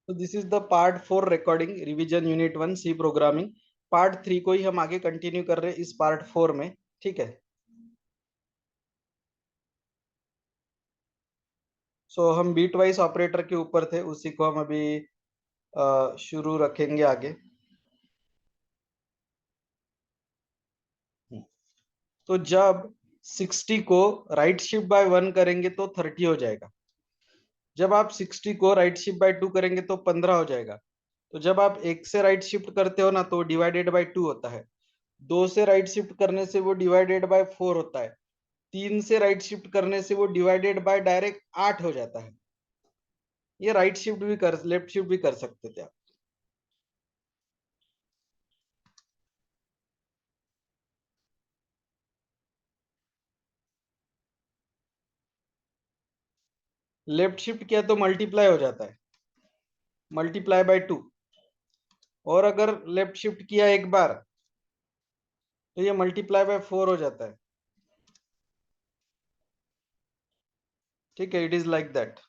तो this is the part 4 recording revision unit 1 C programming. Part 3 को ही हम आगे कंटिन्यू कर रहे हैं इस पार्ट 4 में। ठीक है, सो हम बीट वाइज ऑपरेटर के ऊपर थे, उसी को हम अभी शुरू रखेंगे आगे। तो जब 60 को राइट शिफ्ट बाय 1 करेंगे तो 30 हो जाएगा। जब आप 60 को राइट शिफ्ट बाय 2 करेंगे तो 15 हो जाएगा। तो जब आप 1 से राइट शिफ्ट करते हो ना तो डिवाइडेड बाय 2 होता है। 2 से राइट शिफ्ट करने से वो डिवाइडेड बाय 4 होता है। 3 से राइट शिफ्ट करने से वो डिवाइडेड बाय डायरेक्ट 8 हो जाता है। ये राइट शिफ्ट भी कर, लेफ्ट शिफ्ट भी कर सकते थे आप। लेफ्ट शिफ्ट किया तो मल्टीप्लाई हो जाता है, मल्टीप्लाई बाय 2। और अगर लेफ्ट शिफ्ट किया एक बार तो ये मल्टीप्लाई बाय 4 हो जाता है। ठीक है, इट इज लाइक दैट।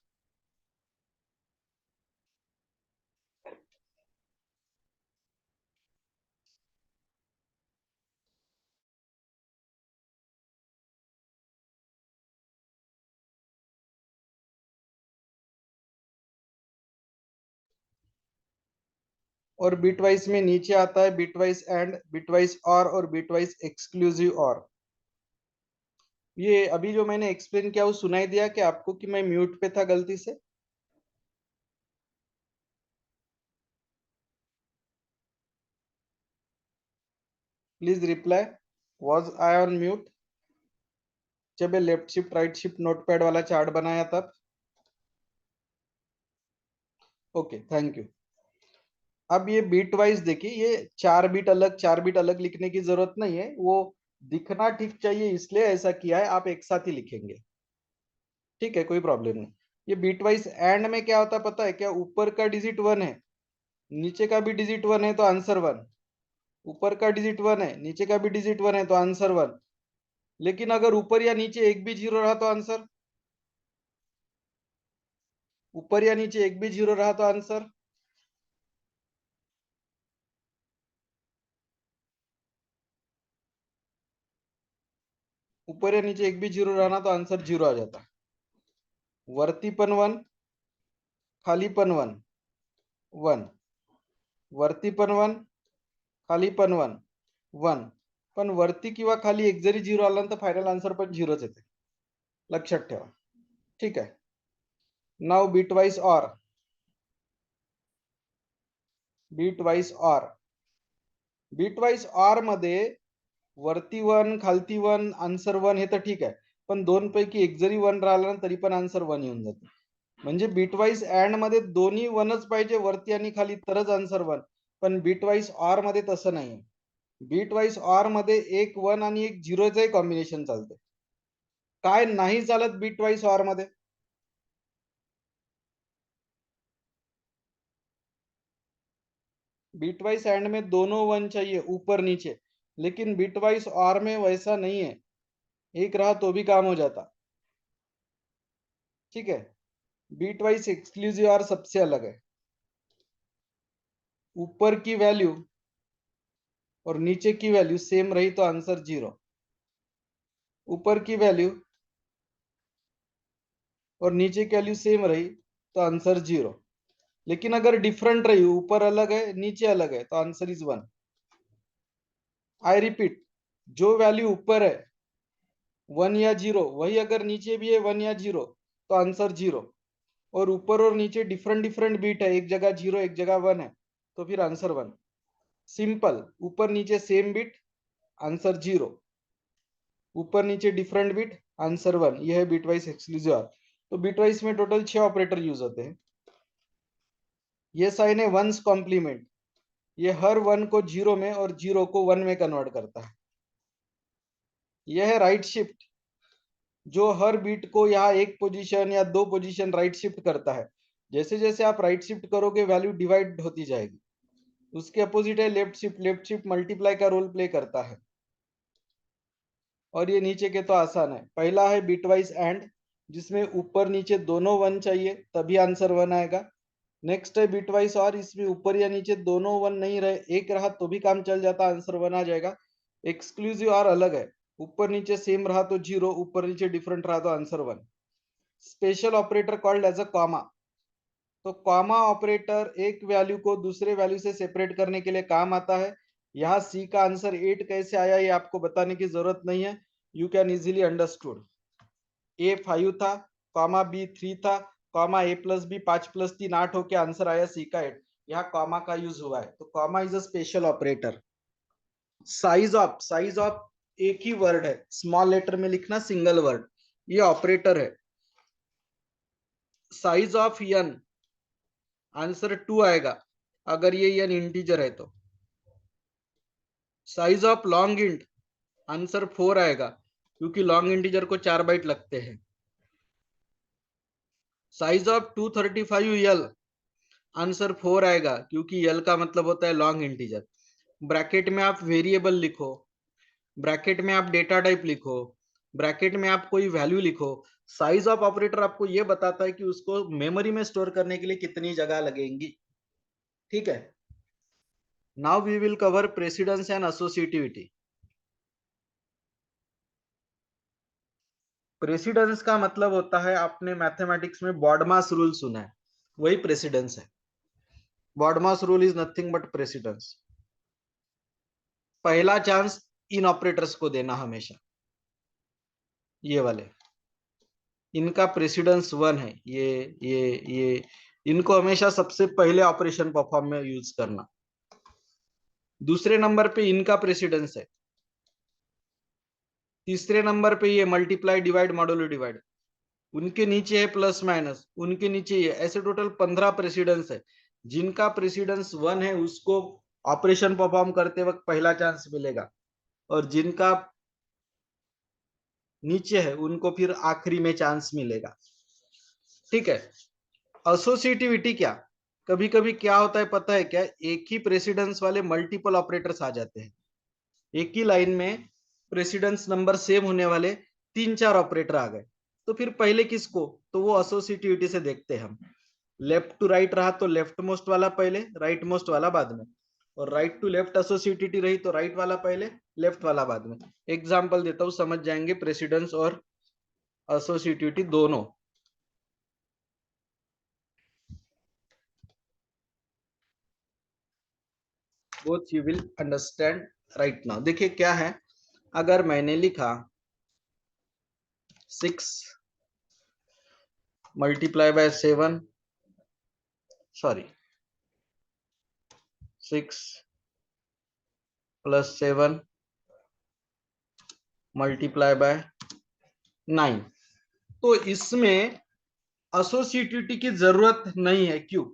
और बिटवाइज में नीचे आता है बिटवाइज एंड, बिटवाइज और बिटवाइज एक्सक्लूसिव और। ये अभी जो मैंने एक्सप्लेन किया वो सुनाई दिया कि आपको कि मैं म्यूट पे था गलती से? Please reply, was I on mute जब ये left shift right shift notepad वाला चार्ट बनाया तब? Okay, thank you. अब ये बीट वाइज देखिए, ये 4 बीट अलग 4 बीट अलग लिखने की जरूरत नहीं है, वो दिखना ठीक चाहिए इसलिए ऐसा किया है। आप एक साथ ही लिखेंगे, ठीक है, कोई प्रॉब्लम नहीं। ये बीट वाइज एंड में क्या होता है पता है क्या? ऊपर का डिजिट 1 है, नीचे का भी डिजिट 1 है तो आंसर 1। ऊपर का डिजिट 1 है, नीचे का भी डिजिट 1 है तो आंसर 1। लेकिन अगर ऊपर या नीचे एक भी जीरो रहा तो आंसर, ऊपर या नीचे एक भी जीरो रहा तो आंसर। ऊपर या नीचे एक भी जीरो रहना तो आंसर जीरो आ जाता। वरती पण 1, खाली पण 1, 1। वरती पण 1, खाली पण 1, 1। पण वरती किंवा खाली एक जरी झिरो आला तर फायनल आन्सर पण झिरोच येते, लक्षात ठेवा। ठीक आहे, नाव बिटवाइज और, बिटवाइज और, बिटवाइज और मध्ये वरती 1 खालती 1 आन्सर 1 हे तर ठीक आहे, पण दोन पैकी एक जरी 1 राहिला ना तरी पण आन्सर 1 येऊन जाते। म्हणजे बिटवाइज अँड मध्ये दोन्ही 1च पाहिजे वरती आणि खाली तरच आन्सर 1। पण बिटवाइज ऑर मध्ये तसं नाहीये। बिटवाइज ऑर मध्ये एक 1 आणि एक 0च कॉम्बिनेशन चालते। काय नाही चालत बिटवाइज ऑर मध्ये? बिटवाइज एंड में दोनों 1 चाहिए ऊपर नीचे, लेकिन बिटवाइज ऑर में वैसा नहीं है, एक रहा तो भी काम हो जाता। ठीक है, बिटवाइज एक्सक्लूसिव और सबसे अलग है। ऊपर की वैल्यू और नीचे की वैल्यू सेम रही तो आंसर 0। ऊपर की वैल्यू और नीचे की वैल्यू सेम रही तो आंसर 0। लेकिन अगर डिफरेंट रही, ऊपर अलग है नीचे अलग है, तो आंसर इज 1। आई रिपीट, जो वैल्यू ऊपर है 1 या 0, वही अगर नीचे भी है 1 या 0 तो आंसर 0। और ऊपर और नीचे डिफरेंट डिफरेंट बीट है, एक जगह 0 एक जगह 1 है, तो फिर आंसर 1। सिंपल, ऊपर नीचे सेम बीट, आंसर 0। ऊपर नीचे डिफरेंट बीट, आंसर 1। यह है बिटवाइज एक्सक्लूसिव ऑर। तो बिटवाइज में टोटल 6 ऑपरेटर यूज होते हैं। ये साइन है वंस कॉम्प्लीमेंट, ये हर 1 को 0 में और 0 को 1 में कन्वर्ट करता है। यह है राइट शिफ्ट, जो हर बीट को यहाँ एक पोजीशन या 2 पोजीशन राइट शिफ्ट करता है। जैसे जैसे आप राइट शिफ्ट करोगे वैल्यू डिवाइड होती जाएगी। उसके अपोजिट है left shift, left shift multiply का रोल प्ले करता है। और ये नीचे के तो आसान है। पहला है बिटवाइज एंड, जिसमें ऊपर नीचे दोनों 1 चाहिए तभी आंसर 1 आएगा। नेक्स्ट है बिटवाइस और, इसमें ऊपर या नीचे दोनों वन नहीं रहे, एक रहा तो भी काम चल जाता, आंसर वन आ जाएगा। एक्सक्लूसिव और अलग है, ऊपर नीचे सेम रहा तो जीरो, ऊपर नीचे डिफरेंट रहा तो answer one. Special operator called as a comma, तो कॉमा ऑपरेटर एक वैल्यू को दूसरे वैल्यू से सेपरेट करने के लिए काम आता है। यहाँ सी का आंसर 8 कैसे आया ये आपको बताने की जरूरत नहीं है, यू कैन इजीली अंडरस्टूड। ए 5 था, कॉमा बी 3 था, कॉमा ए प्लस बी 5 + 3 8 होके आंसर आया सी का 8। यहाँ कॉमा का यूज हुआ है, तो comma is a special operator. Size of एक ही वर्ड है, स्मॉल लेटर में लिखना, सिंगल वर्ड, ये ऑपरेटर है। साइज ऑफ एन, आंसर 2 आएगा अगर ये एन इंटीजर है तो। Size of long int, answer 4 आएगा क्योंकि लॉन्ग इंटीजर को 4 बाइट लगते हैं। साइज ऑफ 235 एल, आंसर 4 आएगा क्योंकि एल का मतलब होता है लॉन्ग इंटीजर। ब्रैकेट में आप वेरिएबल लिखो, ब्रैकेट में आप डेटा टाइप लिखो, ब्रैकेट में आप कोई वैल्यू लिखो। साइज ऑफ ऑपरेटर आपको यह बताता है कि उसको मेमोरी में स्टोर करने के लिए कितनी जगह लगेंगी। ठीक है, now we will cover precedence and associativity. Precedence का मतलब होता है, आपने मैथमेटिक्स में बॉडमास रूल सुना है, वही प्रेसिडेंस है। BODMAS rule is nothing but precedence. पहला चांस इन ऑपरेटर्स को देना हमेशा, ये वाले, इनका प्रेसिडेंस वन है, ये इनको हमेशा सबसे पहले ऑपरेशन परफॉर्म में यूज करना। दूसरे नंबर पे इनका प्रेसिडेंस है। तीसरे नंबर पे ये मल्टीप्लाई डिवाइड मॉडुलो डिवाइड। उनके नीचे है प्लस माइनस, उनके नीचे ये, ऐसे टोटल 15 प्रेसिडेंस है। जिनका प्रेसिडेंस वन है उसको ऑपरेशन परफॉर्म करते वक्त पहला चांस मिलेगा, और जिनका नीचे है उनको फिर आखिरी में चांस मिलेगा। ठीक है, एसोसिएटिविटी क्या, कभी कभी क्या होता है पता है क्या, एक ही प्रेसिडेंस वाले मल्टीपल ऑपरेटर्स आ जाते हैं। एक ही लाइन में प्रेसिडेंस नंबर सेम होने वाले 3 4 ऑपरेटर आ गए, तो फिर पहले किसको, तो वो एसोसिएटिविटी से देखते हैं हम। लेफ्ट टू राइट रहा तो लेफ्ट मोस्ट वाला पहले, राइट मोस्ट वाला बाद में, और राइट टू लेफ्ट एसोसिएटिविटी रही तो राइट वाला पहले, लेफ्ट वाला बाद में। एग्जाम्पल देता हूं, समझ जाएंगे प्रेसिडेंस और एसोसिएटिविटी दोनों। Both you will understand right now. देखिए क्या है, अगर मैंने लिखा 6 multiply by 7, sorry 6 + 7 multiply by 9, तो इसमें एसोसिएटिविटी की जरूरत नहीं है। क्यों?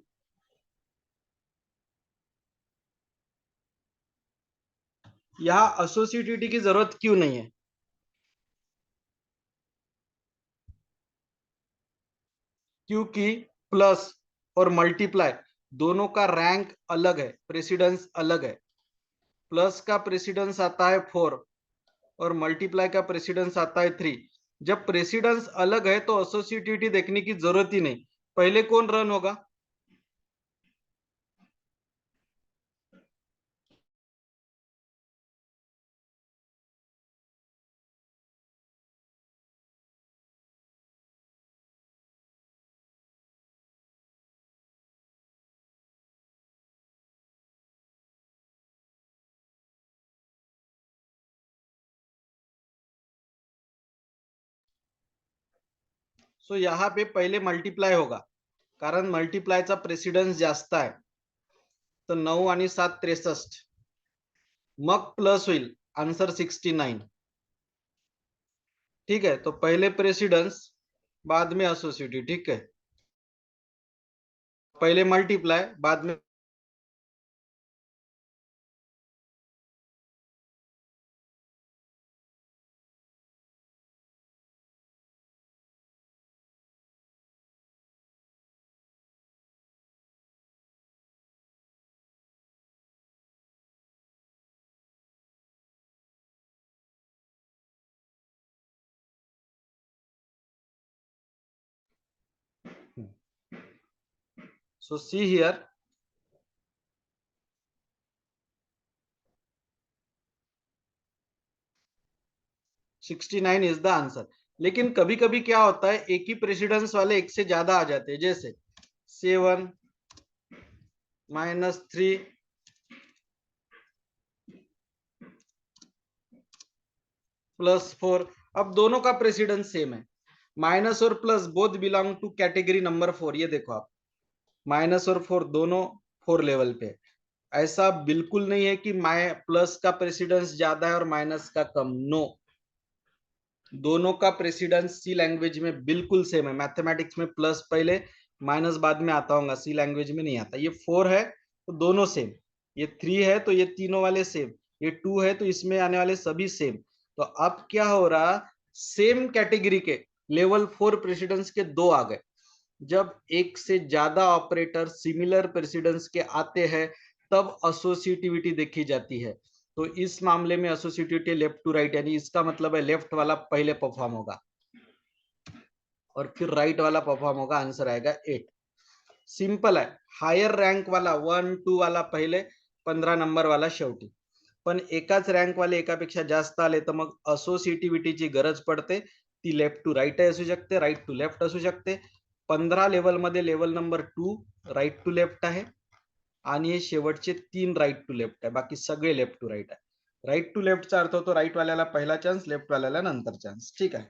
यहाँ एसोसिएटिविटी की जरूरत क्यों नहीं है? क्योंकि प्लस और मल्टीप्लाई दोनों का रैंक अलग है, प्रेसिडेंस अलग है। प्लस का प्रेसिडेंस आता है 4 और मल्टीप्लाई का प्रेसिडेंस आता है 3। जब प्रेसिडेंस अलग है तो एसोसिएटिविटी देखने की जरूरत ही नहीं। पहले कौन रन होगा? सो यहाँ पे पहले मल्टीप्लाई होगा, कारण मल्टीप्लायचा प्रेसिडेंस जास्त आहे, तर 9 आणि 7 63, मग प्लस होईल, आंसर 69। ठीक है, तो पहले प्रेसिडेंस बाद में एसोसिएटिव। ठीक है, पहले मल्टीप्लाई बाद में। So see here, $69 is the answer. लेकिन कभी कभी क्या होता है, एक ही प्रेसिडेंस वाले एक से ज्यादा आ जाते हैं, जैसे 7 -3 +4। अब दोनों का प्रेसिडेंस सेम है, माइनस और plus both belong to category number 4। ये देखो आप, माइनस और 4 दोनों 4 लेवल पे। ऐसा बिल्कुल नहीं है कि प्लस का प्रेसिडेंस ज्यादा है और माइनस का कम, नो। दोनों का प्रेसिडेंस सी लैंग्वेज में बिल्कुल सेम है। मैथमेटिक्स में प्लस पहले, माइनस बाद में आता होगा, सी लैंग्वेज में नहीं आता। ये 4 है तो दोनों सेम, ये 3 है तो ये तीनों वाले सेम, ये 2 है तो इसमें आने वाले सभी सेम। तो अब क्या हो रहा, सेम कैटेगरी के लेवल 4 प्रेसिडेंस के 2 आ गए। जब एक से ज्यादा ऑपरेटर सिमिलर प्रेसिडेंस के आते हैं तब एसोसिएटिविटी देखी जाती है। तो इस मामले में एसोसिएटिविटी लेफ्ट टू राइट, यानी इसका मतलब है लेफ्ट वाला पहले परफॉर्म होगा और फिर राइट वाला परफॉर्म होगा। आंसर आएगा 8। सिंपल है। हायर रँक वाला 1 2 वाला पहिले, 15 नंबर वाला शेवटी। पण एकाच रँक वाले एकापेक्षा जास्त आले तर मग असोसिएटिव्हिटीची गरज पडते। ती लेफ्ट टू राइट असू शकते, राइट टू लेफ्ट असू शकते। 15 लेवल मध्ये level number 2 right to left आहे आणि हे शेवटचे 3 राइट टू लेफ्ट आहे, बाकी सगळे लेफ्ट टू राइट आहे। राइट टू लेफ्टचा अर्थ होतो राइट वाल्याला पहिला चान्स, लेफ्ट वाल्याला नंतर चान्स। ठीक आहे।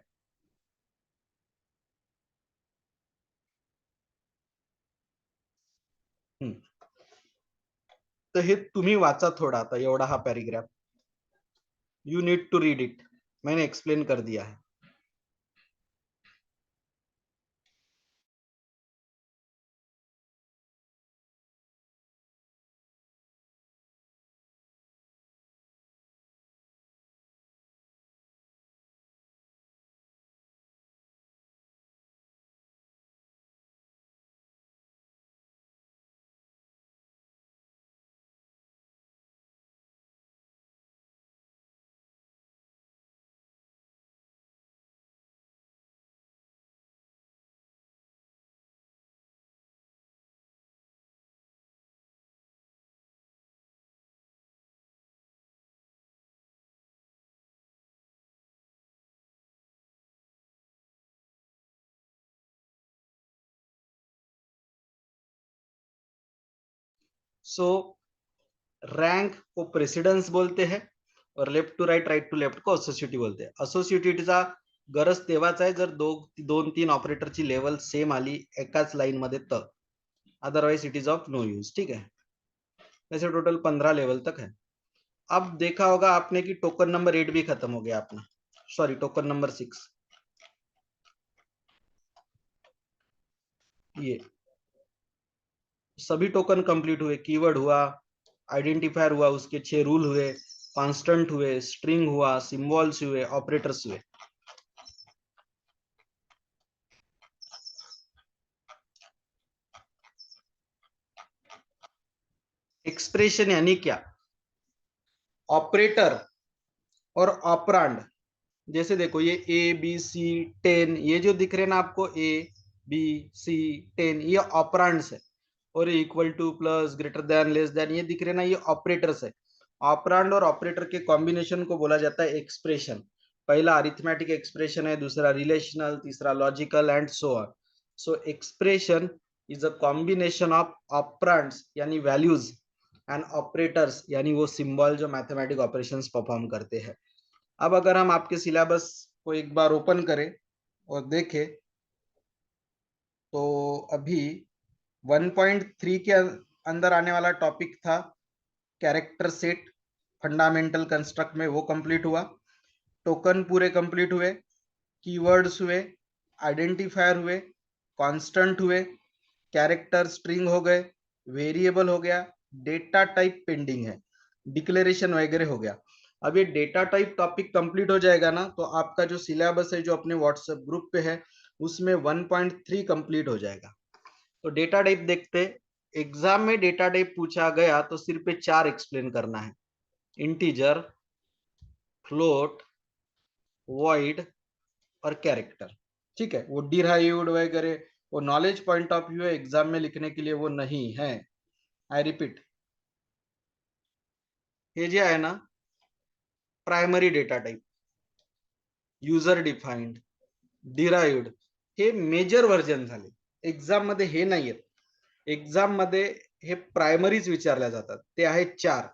तर हे तुम्ही वाचा थोडा, आता एवढा हा paragraph, you need to read it, मैंने एक्सप्लेन कर दिया है। सो रैंक को प्रेसिडेंस बोलते हैं और left to right, right to left को असोसिएटिव्ह बोलते हैं। असोसिएटिव्हिटीचा गरज तेव्हाच आहे जर दोन तीन ऑपरेटरची लेवल सेम आली एकाच लाइन मध्ये, तर otherwise it is of no use. ठीक है। वैसे टोटल 15 लेवल तक है। अब देखा होगा आपने कि टोकन नंबर 8 भी खत्म हो गया अपना, सॉरी टोकन नंबर 6। ये सभी टोकन कंप्लीट हुए, कीवर्ड हुआ, आइडेंटिफायर हुआ, उसके 6 रूल हुए, कांस्टेंट हुए, स्ट्रिंग हुआ, सिंबल्स हुए, ऑपरेटर्स हुए। एक्सप्रेशन यानी क्या, ऑपरेटर और ऑपरांड। जैसे देखो ये ए बी सी 10, ये जो दिख रहे हैं ना आपको, ए बी सी 10, ये ऑपरांड्स है। और equal to, plus, greater than, less than, ये दिख रहे ना, ये ऑपरेटर्स है। ऑपरांड और ऑपरेटर के कॉम्बिनेशन को बोला जाता है एक्सप्रेशन। पहला अरिथमेटिक एक्सप्रेशन है, दूसरा रिलेशनल, तीसरा logical and so on. So expression is a combination of operands यानी वैल्यूज एंड ऑपरेटर्स यानी वो सिंबल जो मैथमेटिक ऑपरेशंस परफॉर्म करते हैं। अब अगर हम आपके सिलेबस को एक बार ओपन करें और देखें तो अभी 1.3 के अंदर आने वाला टॉपिक था कैरेक्टर सेट, फंडामेंटल कंस्ट्रक्ट में, वो कंप्लीट हुआ। टोकन पूरे कंप्लीट हुए, कीवर्ड्स हुए, आइडेंटिफायर हुए, कांस्टेंट हुए, कैरेक्टर स्ट्रिंग हो गए, वेरिएबल हो गया, डेटा टाइप पेंडिंग है, डिक्लेरेशन वगैरह हो गया। अब ये डेटा टाइप टॉपिक कंप्लीट हो जाएगा ना, तो आपका जो सिलेबस है जो अपने व्हाट्सएप ग्रुप पे है उसमें 1.3 कंप्लीट हो जाएगा। तो डेटा टाइप देखते, एग्जाम में डेटा टाइप पूछा गया तो सिर्फ पे 4 एक्सप्लेन करना है, इंटीजर, फ्लोट, वॉइड और कैरेक्टर। ठीक है, वो डिराइव्ड वगैरह वो नॉलेज पॉइंट ऑफ व्यू है, एग्जाम में लिखने के लिए वो नहीं है। आई रिपीट, हे जे आहे ना primary data type, user defined, derived, हे मेजर व्हर्जन झाले. एक्झाम मध्ये हे नाही आहेत. एक्झाम मध्ये हे प्रायमरीज विचारल्या जातात. ते आहेत 4.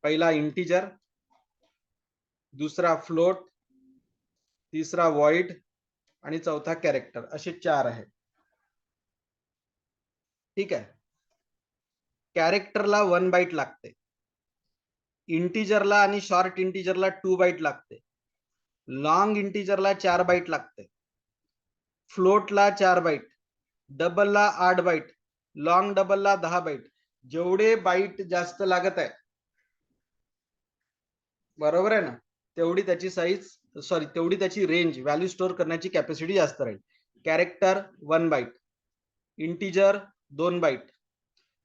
पहिला इंटिजर, दुसरा फ्लोट, तिसरा व्हॉइड आणि चौथा कॅरेक्टर, असे 4 आहेत. ठीक आहे. कॅरेक्टरला 1 बाईट लागते, इंटिजरला आणि शॉर्ट इंटिजरला 2 बाईट लागते, लॉंग इंटिजरला 4 बाईट लागते, फ्लोटला 4 बाईट, डबलला 8 बाईट, लॉंग डबलला 10 बाईट. जेवढे बाईट जास्त लागत आहे, बरोबर आहे ना, तेवढी त्याची साईज तेवढी त्याची रेंज, व्हॅल्यू स्टोअर करण्याची कॅपॅसिटी जास्त राहील. Character 1 byte, integer 2 byte,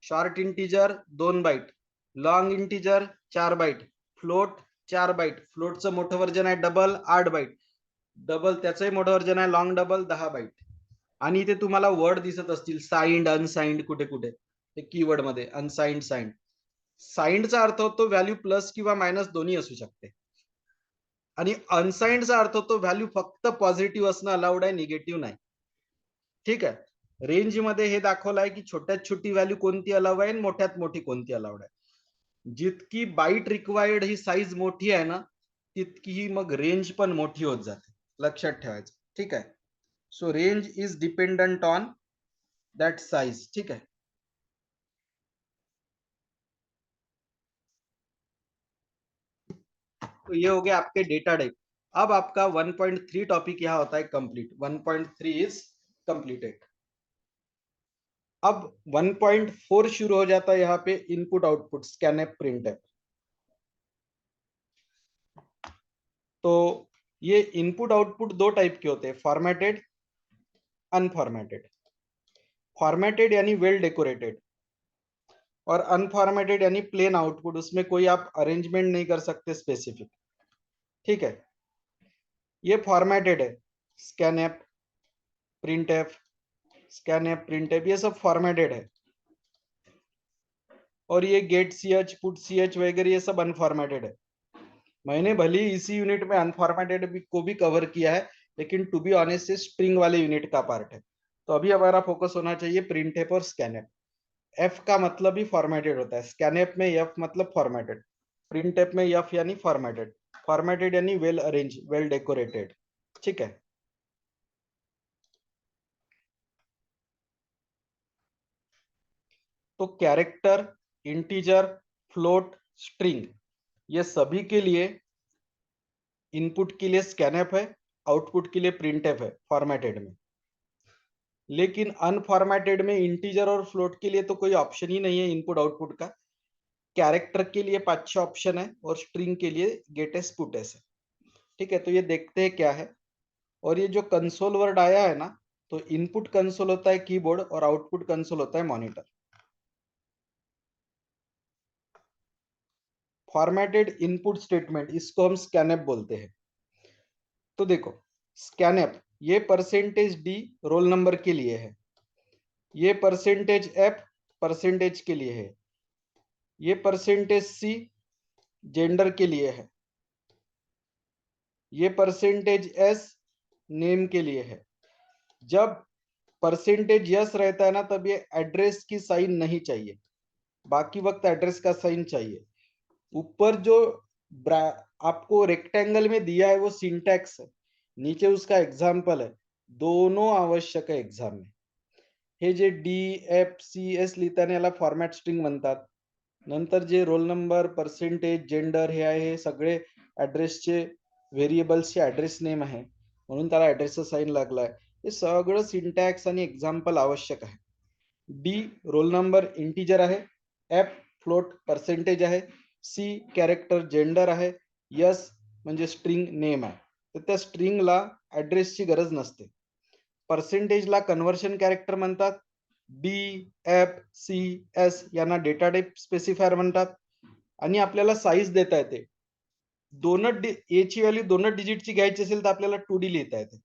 short integer 2 byte, long integer 4 byte, float 4 byte, फ्लोटचं मोठं व्हर्जन आहे डबल 8 बाईट, डबल त्याचंही मोठं व्हर्जन आहे लॉंग डबल 10 बाईट. आणि इथे तुम्हाला वर्ड दिसत असतील साइंड, अनसाइंड, कुठे कुठे ते कीवर्ड मध्ये अनसाइंड, साइंड. साइंडचा अर्थ होतो व्हॅल्यू प्लस किंवा मायनस दोन्ही असू शकते, आणि अनसाइंडचा अर्थ होतो व्हॅल्यू फक्त पॉझिटिव्ह असणं अलाउड आहे, निगेटिव्ह नाही. ठीक आहे. रेंज मध्ये हे दाखवलं आहे की छोट्यात छोटी व्हॅल्यू कोणती अलाउड आहे आणि मोठ्यात मोठी कोणती अलाउड आहे. जितकी बाईट रिक्वायर्ड ही साईज मोठी आहे ना, तितकी ही मग रेंज पण मोठी होत जाते. लक्षात ठेवायचं. ठीक आहे. सो range is dependent on that size. ठीक है. तो ये हो गया आपके डेटा टाइप. अब आपका 1.3 टॉपिक यहाँ होता है कंप्लीट. 1.3 is completed. अब 1.4 शुरू हो जाता है यहाँ पे इनपुट आउटपुट स्कैनएप प्रिंटएप. तो ये इनपुट आउटपुट दो टाइप के होते हैं, फॉर्मेटेड, अनफॉर्मेटेड. फॉर्मेटेड यानी वेल डेकोरेटेड, और अनफॉर्मेटेड यानी प्लेन आउटपुट, उसमें कोई आप अरेंजमेंट नहीं कर सकते स्पेसिफिक. ठीक है. ये फॉर्मेटेड है, स्कैनएप, प्रिंटएफ, स्कैनएप, प्रिंटएफ, ये सब फॉर्मेटेड है. और ये गेट सीएच, पुट सीएच वगैरह ये सब अनफॉर्मेटेड है. मैंने भले ही इसी यूनिट में अनफॉर्मेटेड को भी कवर किया है, लेकिन टू बी ऑनेस्ट ये स्ट्रिंग वाले यूनिट का पार्ट है. तो अभी हमारा फोकस होना चाहिए प्रिंटएफ और स्कैनएप. एफ का मतलब ही फॉर्मेटेड होता है, स्कैनएप में एफ मतलब फॉर्मेटेड, प्रिंटएफ में एफ यानी फॉर्मेटेड. फॉर्मेटेड यानी वेल अरेंज, वेल डेकोरेटेड. ठीक है. तो कैरेक्टर, इंटीजर, फ्लोट, स्ट्रिंग, ये सभी के लिए इनपुट के लिए स्कैनएप है, आउटपुट के लिए प्रिंटएफ है फॉर्मेटेड में. लेकिन अनफॉर्मेटेड में इंटीजर और फ्लोट के लिए तो कोई ऑप्शन ही नहीं है इनपुट आउटपुट का. कैरेक्टर के लिए 5-6 ऑप्शन है और स्ट्रिंग के लिए गेट एस पुट एस है. ठीक है. तो ये देखते हैं क्या है. और ये जो कंसोल वर्ड आया है ना, तो इनपुट कंसोल होता है कीबोर्ड और आउटपुट कंसोल होता है मॉनिटर. फॉर्मेटेड इनपुट स्टेटमेंट, इसको हम स्कैनएप बोलते हैं. तो देखो स्कैनएप, ये परसेंटेज डी रोल नंबर के लिए है, ये परसेंटेज एफ परसेंटेज के लिए है, ये परसेंटेज सी जेंडर के लिए है, ये परसेंटेज एस नेम के लिए है. जब परसेंटेज यस रहता है ना, तब ये एड्रेस की साइन नहीं चाहिए, बाकी वक्त एड्रेस का साइन चाहिए. ऊपर जो आपको रेक्टेंगल में दिया है वो सिंटैक्स है, नीचे उसका एग्जाम्पल है. दोनों आवश्यक है एग्जाम में. हे जे डी एफ सी एस लिहिताना याला फॉर्मॅट स्ट्रिंग म्हणतात. नंतर जे रोल नंबर, पर्सेंटेज, जेंडर हे आहे, हे सगळे ऍड्रेसचे व्हेरिएबल्सचे ऍड्रेस नेम आहे, म्हणून त्याला ऍड्रेसचा साइन लागलाय. हे सगळं सिंटॅक्स आणि एक्झाम्पल आवश्यक आहे. डी रोल नंबर इंटीजर आहे, एफ फ्लोट पर्सेंटेज आहे, सी कॅरेक्टर जेंडर आहे, यस म्हणजे स्ट्रिंग नेम आहे. तर त्या स्ट्रिंगला ऍड्रेसची गरज नसते. पर्सेंटेजला कन्व्हर्शन कॅरेक्टर म्हणतात. डी एफ सी एस यांना डेटा टाइप स्पेसिफायर म्हणतात. आणि आपल्याला साईज देता येते. ए ची व्हॅल्यू 2 डिजिटची घ्यायची असेल तर आपल्याला 2D लिहिता येते.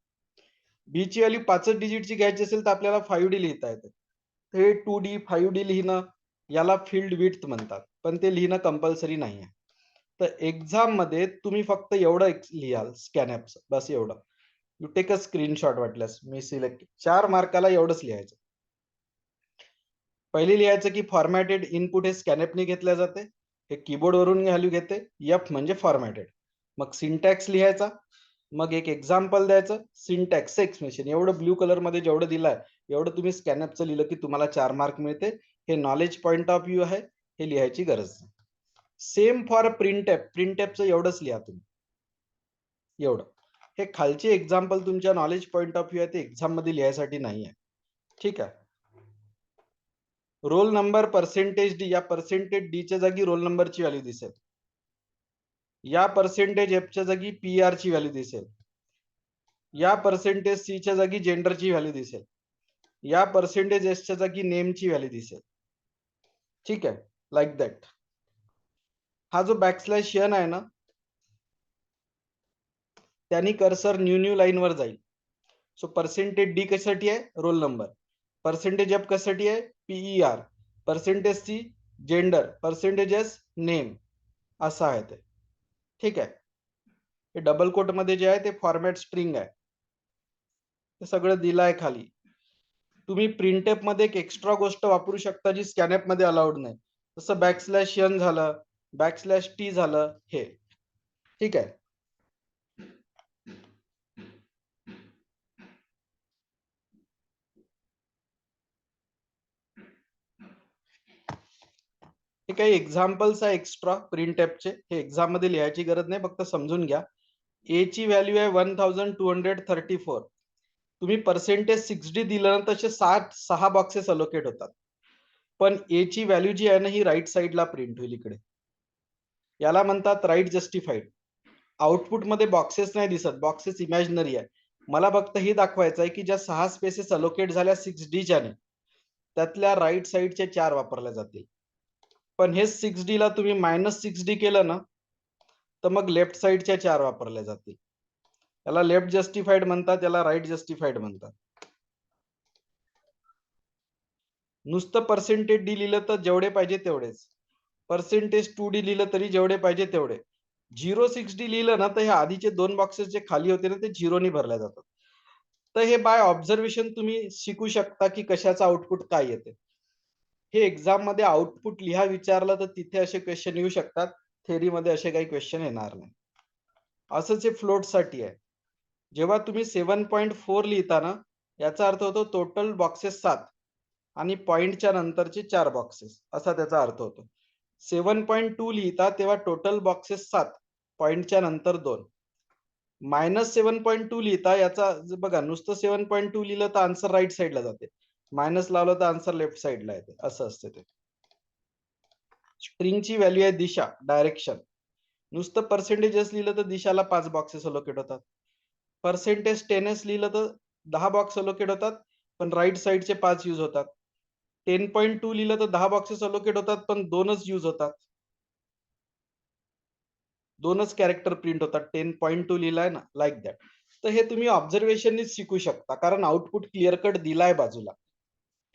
बी ची व्हॅल्यू 5 डिजिटची घ्यायची असेल तर आपल्याला 5D लिहिता येते. हे 2D 5D लिहिणं याला फील्ड विड्थ म्हणतात, पण ते लिहिणं कंपल्सरी नाही आहे. तर एक्झाम मध्ये तुम्ही फक्त एवढं लिहाल स्कॅनएपचं, बस एवढं. यू टेक अ स्क्रीनशॉट वाटल्यास मी सिलेक्ट 4 मार्काला एवढंच लिहायचं. पहिले लिहायचं की फॉर्मॅटेड इनपुट हे स्कॅनएपने घेतल्या जाते, हे कीबोर्ड वरून व्हॅल्यू घेते, एफ म्हणजे फॉर्मॅटेड. मग सिंटॅक्स लिहायचा, मग एक एक्झाम्पल द्यायचं, सिंटॅक्स एक्सप्लेनेशन. एवढं ब्ल्यू कलर मध्ये जेवढं दिलंय एवढं तुम्ही स्कॅनअपचं लिहिलं की तुम्हाला 4 मार्क मिळते. हे नॉलेज पॉइंट ऑफ व्ह्यू आहे, हे लिहायची गरज नाही. सेम फॉर प्रिंटॅपचं एवढंच लिहा तुम्ही, एवढं. हे खालचे एक्झाम्पल तुमच्या नॉलेज पॉइंट ऑफ व्ह्यू आहे, ते एक्झाम मध्ये लिहायसाठी नाही आहे. ठीक आहे. रोल नंबर पर्सेंटेज डी, या पर्सेंटेज डी च्या जागी रोल नंबरची व्हॅल्यू दिसेल. या पर्सेंटेज एफ च्या जागी पीआर ची व्हॅल्यू दिसेल. या पर्सेंटेज सी च्या जागी जेंडरची व्हॅल्यू दिसेल. या पर्सेंटेज एस च्या जागी नेमची व्हॅल्यू दिसेल. ठीक आहे, लाईक दॅट. हा जो बॅकस्लॅश एन आहे ना, त्यांनी कर्सर न्यू लाईन वर जाईल. सो पर्सेंटेज डी कशासाठी आहे? Roll number. पर्सेंटेज एफ कशासाठी आहे? पीईआर. पर्सेंटेज सी जेंडर, पर्सेंटेज एस नेम, असं आहे ते. ठीक आहे. हे डबल कोट मध्ये जे आहे ते फॉर्मॅट स्ट्रिंग आहे. ते सगळं दिलं आहे खाली. तुम्ही प्रिंटएप मध्ये एक एक्स्ट्रा गोष्ट वापरू शकता जी स्कॅनएप मध्ये अलाउड नाही. जसं बॅकस्लॅश एन झालं, बॅकस्लॅश टी झालं, हे. ठीक आहे. हे काही एक्झाम्पल्स आहे एक्स्ट्रा प्रिंटएपचे, हे एक्झाम मध्ये लिहायची गरज नाही, फक्त समजून घ्या. ए ची व्हॅल्यू आहे 1234. तुम्ही पर्सेंटेज 6D दिलं ना, तसे 6 बॉक्सेस अलोकेट होतात. पण ए ची व्हॅल्यू जी आहे ना, ही राईट साईडला प्रिंट होईल इकडे. याला म्हणतात राईट जस्टिफाईड. आउटपुट मध्ये बॉक्सेस नाही दिसत, बॉक्सेस इमॅजिनरी आहे. मला फक्त हे दाखवायचं आहे की ज्या 6 स्पेसेस अलोकेट झाल्या 6D च्याने, त्यातल्या राईट साईडच्या 4 वापरल्या जातील. पण हे 6D ला तुम्ही -6D केलं ना, तर मग लेफ्ट साईडच्या 4 वापरल्या जातील. याला लेफ्ट जस्टिफाईड म्हणतात, याला राईट जस्टिफाईड म्हणतात. नुसतं पर्सेंटेज डी लिहिलं तर जेवढे पाहिजे तेवढेच. पर्सेंटेज 2D लिहिलं तरी जेवढे पाहिजे तेवढे. 06D लिहिलं ना, तर हे आधीचे 2 बॉक्सेस जे खाली होते ना, ते 0 भरल्या जातात. तर हे बाय ऑब्झर्वेशन तुम्ही शिकू शकता की कशाचं आउटपुट काय येते. हे एक्झाम मध्ये आउटपुट लिहा विचारलं तर तिथे असे क्वेश्चन येऊ शकतात, थेअरी मध्ये असे काही क्वेश्चन येणार नाही. असंच हे फ्लोट साठी आहे. जेव्हा तुम्ही 7.4 लिहिता ना, याचा अर्थ होतो टोटल बॉक्सेस 7 आणि पॉइंटच्या नंतरचे 4 बॉक्सेस, असा त्याचा अर्थ होतो. 7.2 लिहिता तेव्हा टोटल बॉक्सेस 7, पॉइंटच्या नंतर 2. -7.2 लिहिता, याचा बघा, नुसतं 7.2 लिहिलं तर आन्सर राईट साईडला जाते, मायनस लावलं तर आन्सर लेफ्ट साईडला येते, असं असते ते. स्ट्रिंगची व्हॅल्यू आहे दिशा, डायरेक्शन. नुसतं पर्सेंटेजेस लिहिलं तर दिशाला 5 बॉक्सेस अलोकेट होतात. पर्सेंटेज 10s लिहिलं तर 10 बॉक्स अलोकेट होतात, पण राईट साईडचे 5 यूज होतात. 10.2 लिहिलं तर 10 बॉक्सेस अलोकेट होतात, पण 2च यूज होतात. 2च कॅरेक्टर प्रिंट होतात. 10.2 लिहिलाय ना, लाईक दॅट. तर हे तुम्ही ऑब्झर्वेशननीच शिकू शकता, कारण आउटपुट क्लिअर कट दिलाय बाजूला.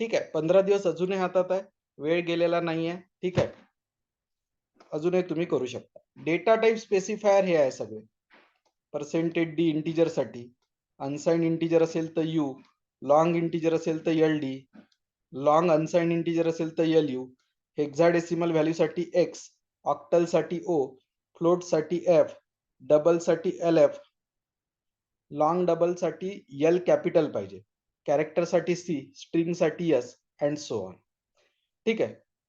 ठीक आहे. 15 दिवस अजूनही हातात आहे, वेळ गेलेला नाहीये. ठीक आहे. अजूनही तुम्ही करू शकता. डेटा टाइप स्पेसिफायर हे आहे सगळे. पर्सेंटेज डी इंटिजर साठी, अनसाइंड इंटिजर असेल तर यू, लॉंग इंटिजर असेल तर L D, long unsigned integer असेल तर एल यू, हेक्साडेसिमल व्हॅल्यू साठी एक्स, ऑक्टल साठी ओ, फ्लोट साठी एफ, डबल साठी एल एफ, लॉंग डबल साठी एल कॅपिटल पाहिजे, कैरेक्टर साठी सी, स्ट्रिंग साठी एस, एंड सो ऑन. ठीक है.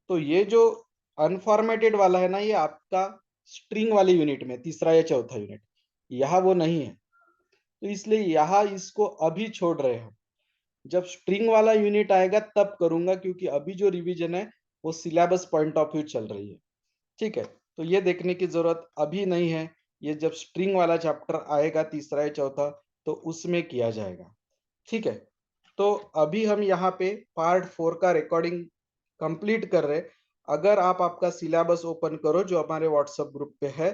तो ये जो अनफॉर्मेटेड वाला है ना, ये आपका स्ट्रिंग वाले यूनिट में तीसरा या चौथा यूनिट, यहाँ वो नहीं है, तो इसलिए यहाँ इसको अभी छोड़ रहे हैं. जब स्ट्रिंग वाला यूनिट आएगा तब करूंगा, क्योंकि अभी जो रिवीजन है वो सिलेबस पॉइंट ऑफ व्यू चल रही है. ठीक है. तो ये देखने की जरूरत अभी नहीं है, ये जब स्ट्रिंग वाला चैप्टर आएगा तीसरा या चौथा तो उसमें किया जाएगा. ठीक है. तो अभी हम यहाँ पे पार्ट 4 का रिकॉर्डिंग कंप्लीट कर रहे. अगर आप आपका सिलेबस ओपन करो जो हमारे व्हाट्सएप ग्रुप पे है,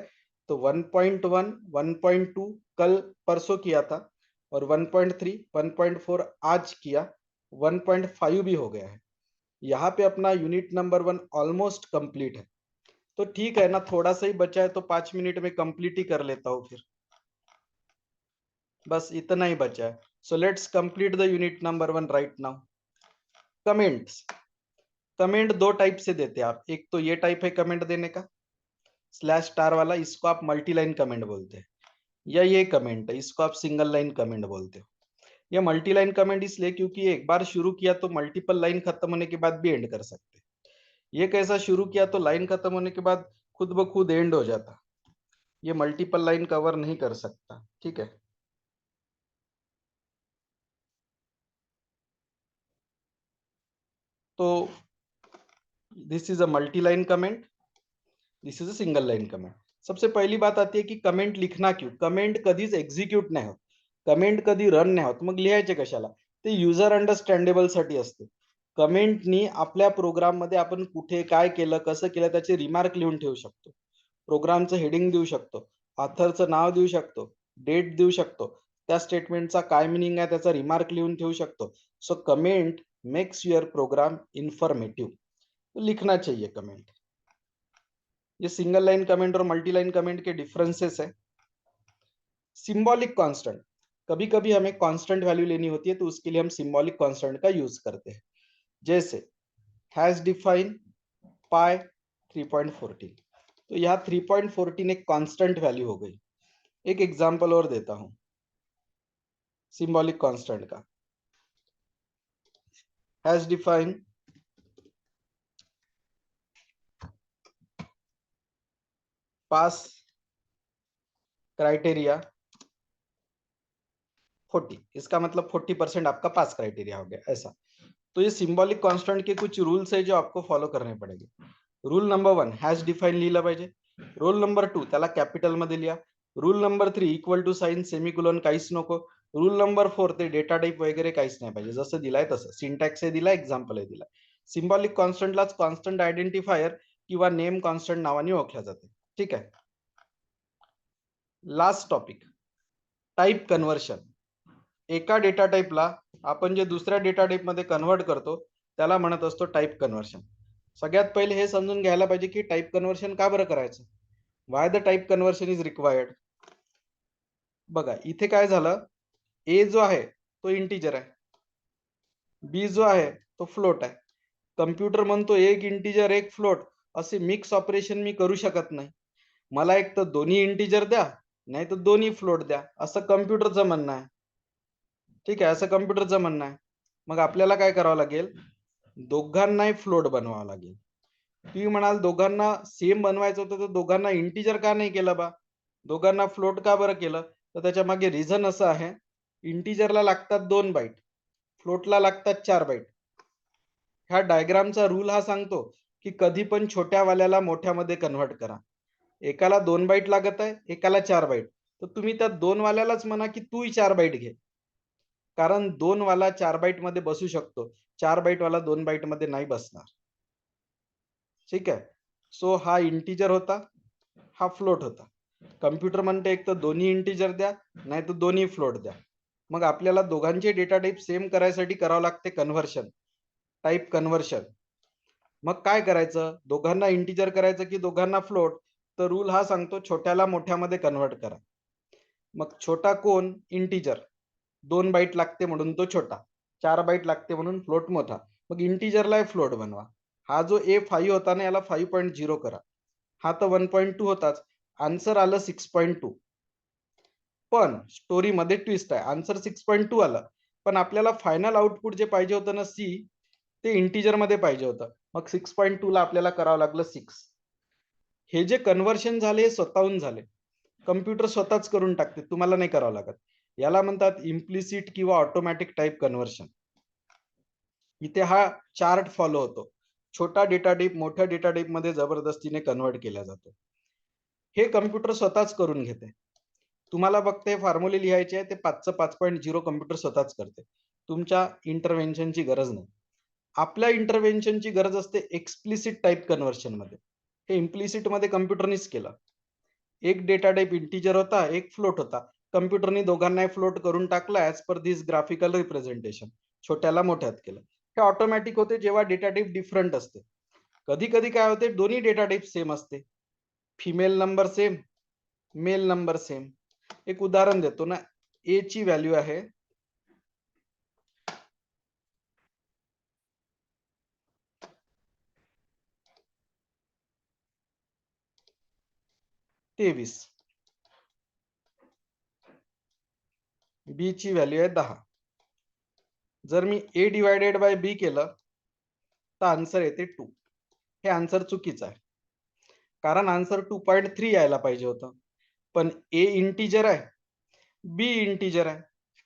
तो 1.1 1.2 कल परसों किया था, और 1.3, 1.4 आज किया, 1.5 भी हो गया है। यहाँ पे अपना यूनिट नंबर 1 ऑलमोस्ट कंप्लीट है। तो ठीक है ना, थोड़ा सा ही बचा है तो 5 मिनट में कंप्लीट ही कर लेता हूँ फिर, बस इतना ही बचा है। So let's complete the unit number 1 right now. Comments, comment दो टाइप से देते हैं आप। एक तो ये टाइप है कमेंट देने का, स्लैश स्टार वाला, इसको आप मल्टी लाइन कमेंट बोलते हैं। या ये कमेंट है, इसको आप सिंगल लाइन कमेंट बोलते हो। ये मल्टी लाइन कमेंट इसलिए क्योंकि एक बार शुरू किया तो मल्टीपल लाइन खत्म होने के बाद भी एंड कर सकते हैं। ये कैसा शुरू किया तो लाइन खत्म होने के बाद खुद ब खुद एंड हो जाता, ये मल्टीपल लाइन कवर नहीं कर सकता। ठीक है, तो this is a multi line comment, this is a single line comment. सबसे पहली बात आती है की कमेंट लिखना क्यों? कमेंट कधीच एक्झिक्यूट नाही होत, कमेंट कधी रन नाही होत, मग लिहायचे कशाला? ते युजर अंडरस्टँडेबल साठी असते। कमेंटनी आपल्या प्रोग्राम मध्ये आपण कुठे काय केलं, कसं केलं त्याचे रिमार्क लिहून ठेवू शकतो, प्रोग्रामचं हेडिंग देऊ शकतो, ऑथरचं नाव देऊ शकतो, डेट देऊ शकतो, त्या स्टेटमेंटचा काय मिनिंग आहे त्याचा रिमार्क लिहून ठेवू शकतो। So comment makes your program informative, लिखना चाहिए कमेंट। ये सिंगल लाइन कमेंट और मल्टी लाइन कमेंट के डिफरेंसेस है। सिंबॉलिक कांस्टेंट, कभी कभी हमें कांस्टेंट वैल्यू लेनी होती है तो उसके लिए हम सिंबॉलिक कांस्टेंट का यूज करते हैं। जैसे हैज डिफाइन पाई 3.14, तो यहाँ 3.14 एक कांस्टेंट वैल्यू हो गई। एक एग्जांपल और देता हूं सिंबॉलिक कांस्टेंट का। हैज डिफाइन पास क्राइटेरिया 40, इसका मतलब 40% आपका पास क्राइटेरिया हो गया, ऐसा। तो ये सिंबॉलिक कांस्टेंट के कुछ रूल्स है जो आपको फॉलो करने पड़ेंगे। रूल नंबर 1 हॅश डिफाइन लिहिलं पाहिजे, रूल नंबर 2 त्याला कॅपिटल मध्ये लिहा, rule number 3 equal to sign semicolon काहीच नको, रूल नंबर 4 ते डेटा टाइप वगैरे काहीच नाही पाहिजे, जसं दिलाय तसं सिंटॅक्स आहे दिला, एक्झाम्पल आहे दिला। सिंबॉलिक कॉन्स्टंटलाच कॉन्स्टंट आयडेंटिफायर किंवा नेम कॉन्स्टंट नावाने ओळखल्या जाते। ठीक आहे, लास्ट टॉपिक, टाइप कन्व्हर्शन। एका डेटा टाइपला आपण जे दुसऱ्या डेटा टाइप मध्ये कन्वर्ट करतो त्याला म्हणत असतो टाइप कन्वर्शन। सगळ्यात पहिले हे समजून घ्यायला पाहिजे की टाइप कन्वर्शन का बरं करायचं, why the type conversion is required. बघा इथे काय झालं, ए जो आहे तो इंटीजर आहे, बी जो आहे तो फ्लोट आहे। कम्प्युटर म्हणतो एक इंटीजर एक फ्लोट असे मिक्स ऑपरेशन मी करू शकत नाही, मला एक तर दोन्ही इंटीजर द्या नाही तर दोन्ही फ्लोट द्या, असं कम्प्युटरचं म्हणणं आहे। ठीक आहे, असं कम्प्युटरचं म्हणणं आहे। मग आपल्याला काय करावं लागेल, दोघांनाही फ्लोट बनवावं लागेल। तुम्ही म्हणाल दोघांना सेम बनवायचं होतं तर दोघांना इंटीजर का नाही केलं बा, दोघांना फ्लोट का बरं केलं? तर त्याच्या मागे रिझन असं आहे, इंटीजरला लागतात 2 बाईट, फ्लोटला लागतात 4 बाईट। ह्या डायग्रामचा रूल हा सांगतो की कधी पण छोट्या वाल्याला मोठ्यामध्ये कन्व्हर्ट करा। एकाला 2 बाईट लागत आहे, एकाला 4 बाईट, तर तुम्ही त्या 2 वाल्यालाच म्हणा की तूही 4 बाईट घे, कारण 2 वाला 4 बाईट मध्ये बसू शकतो, 4 बाईट वाला 2 बाईट मध्ये नाही बसणार। ठीक आहे, सो हा इंटीजर होता, हा फ्लोट होता। कम्प्युटर म्हणते एक तर दोन्ही इंटीजर द्या नाही तर दोन्ही फ्लोट द्या। मग आपल्याला दोघांचे डेटा टाइप सेम करायसाठी करावं लागते कन्व्हर्शन, टाइप कन्व्हर्शन। मग काय करायचं, दोघांना इंटीजर करायचं की दोघांना फ्लोट? तर रूल हा सांगतो छोट्याला मोठ्यामध्ये कन्व्हर्ट करा। मग छोटा कोण? इंटीजर, 2 बाईट लागते म्हणून तो छोटा, 4 बाईट लागते म्हणून फ्लोट मोठा। मग इंटीजरला फ्लोट बनवा। हा जो A5 होता ना याला 5.0 करा, हा तर 1.2 होताच, आन्सर आलं 6.2। पण स्टोरी मध्ये ट्विस्ट आहे, आन्सर 6.2 आलं पण आपल्याला फायनल आउटपुट जे पाहिजे होतं ना सी, ते इंटीजर मध्ये पाहिजे होतं। मग 6.2 ला आपल्याला करावं लागलं 6। हे जे कन्व्हर्शन झाले हे स्वतःहून झाले, कम्प्युटर स्वतःच करून टाकते, तुम्हाला नाही करावं लागत। याला म्हणतात इम्प्लिसिट किंवा ऑटोमॅटिक टाइप कन्व्हर्शन। इथे हा चार्ट फॉलो होतो, छोटा डेटा टाइप मोठ्या डेटा टाइप मध्ये जबरदस्तीने कन्वर्ट केला जातो। हे कम्प्युटर स्वतःच करून घेते। तुम्हाला फक्त हे फॉर्म्युले लिहायचे आहे, ते 5चं 5.0 कम्प्युटर स्वतःच करते, तुमच्या इंटरव्हेन्शनची गरज नाही। आपल्या इंटरव्हेन्शनची गरज असते एक्सप्लिसिट टाइप कन्व्हर्शन मध्ये, हे इम्प्लिसिट मध्ये कम्प्युटरनेच केलं। एक डेटा टाइप इंटीजर होता, एक फ्लोट होता, कम्प्युटरनी दोघांनाही फ्लोट करून टाकला as per this graphical representation, छोट्याला मोठ्यात केलं. हे ऑटोमॅटिक होते जेव्हा डेटा टाईप डिफरंट असते. कधी कधी काय होते, दोन्ही डेटा टाईप सेम असते, female number same, male number same. एक उदाहरण देतो ना, ए ची व्हॅल्यू आहे 23, बी ची व्हॅल्यू आहे 10. जर मी ए डिवायडेड बाय बी केलं तर आन्सर येते 2. हे आन्सर चुकीचं आहे, कारण आन्सर 2.3 यायला पाहिजे होतं. पण ए इंटिजर आहे, बी इंटिजर आहे,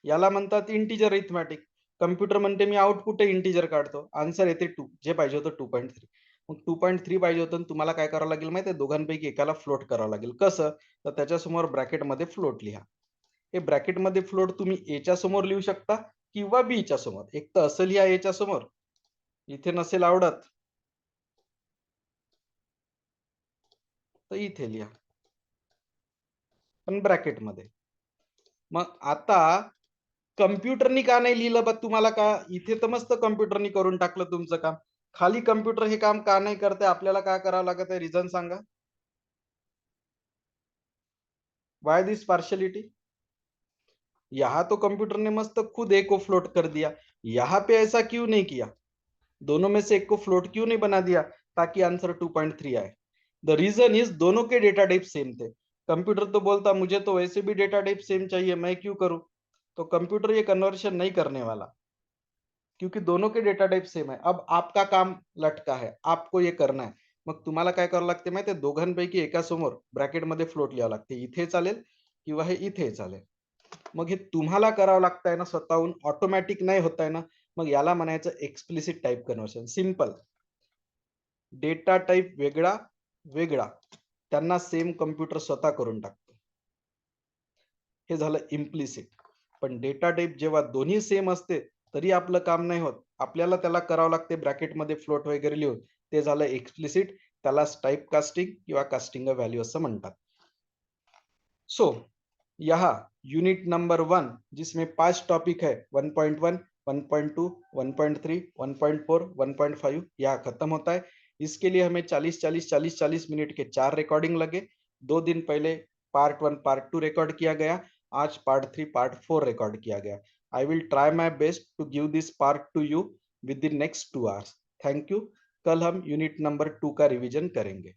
याला म्हणतात इंटिजर अरिथमॅटिक. कम्प्युटर म्हणते मी आउटपुट इंटिजर काढतो, आन्सर येते 2, जे पाहिजे होतं 2.3. मग 2.3 पाहिजे होतं, तुम्हाला काय करावं लागेल माहिती आहे, दोघांपैकी एकाला फ्लोट करावं लागेल. कसं, तर त्याच्यासमोर ब्रॅकेटमध्ये फ्लोट लिहा. हे ब्रॅकेटमध्ये फ्लोट तुम्ही ए च्या समोर लिहू शकता किंवा बी च्या समोर. एक तर असं लिहा ए च्या समोर, इथे नसेल आवडत तर इथे लिहा, पण ब्रॅकेटमध्ये. मग आता कम्प्युटरनी का नाही लिहिलं बा तुम्हाला, का इथे तर मस्त कम्प्युटरनी करून टाकलं तुमचं काम, खाली कम्प्युटर हे काम का नाही करते, आपल्याला काय करावं लागत आहे, reason Sanga. Why this partiality? यहाँ तो कंप्यूटर ने मस्त खुद एक को फ्लोट कर दिया, यहाँ पे ऐसा क्यों नहीं किया, दोनों में से एक को फ्लोट क्यों नहीं बना दिया ताकि आंसर 2.3 आए? द रीजन इज दोनों के डेटा टाइप सेम थे. कंप्यूटर तो बोलता मुझे तो वैसे भी डेटा टाइप सेम चाहिए, मैं क्यों करूं? तो कंप्यूटर ये कन्वर्शन नहीं करने वाला, क्योंकि दोनों के डेटा टाइप सेम है. अब आपका काम लटका है, आपको ये करना है. मग तुम्हाला काय करावं लागते माहितीये, दोघांपैकी एकासमोर ब्रॅकेटमध्ये फ्लोट लिहावं लागते, इथे चालेल किंवा हे इथे चालेल. मग हे तुम्हाला करावं लागतंय ना, स्वतःहून, ऑटोमॅटिक नाही होत आहे ना. मग याला म्हणायचं explicit type conversion. Simple, data type वेगळा वेगळा त्यांना सेम कम्प्युटर स्वतः करून टाकतो, हे झालं इम्प्लिसिट. पण डेटा टाईप जेव्हा दोन्ही सेम असते तरी आपलं काम नाही होत, आपल्याला त्याला करावं लागते ब्रॅकेटमध्ये फ्लोट वगैरे लिहून, ते झालं एक्सप्लिसिट. त्याला टाइप कास्टिंग किंवा कास्टिंग अ व्हॅल्यू असं म्हणतात. सो यहाँ यूनिट नंबर 1 जिसमें 5 टॉपिक है, 1.1, 1.2, 1.3, 1.4, 1.5, यहाँ खत्म होता है. इसके लिए हमें 40 मिनट के 4 रिकॉर्डिंग लगे. 2 दिन पहले पार्ट 1 पार्ट 2 रिकॉर्ड किया गया, आज पार्ट 3 पार्ट 4 रिकॉर्ड किया गया. I will try my best to give this part to you within next 2 hours. Thank you. कल हम यूनिट नंबर 2 का रिवीजन करेंगे.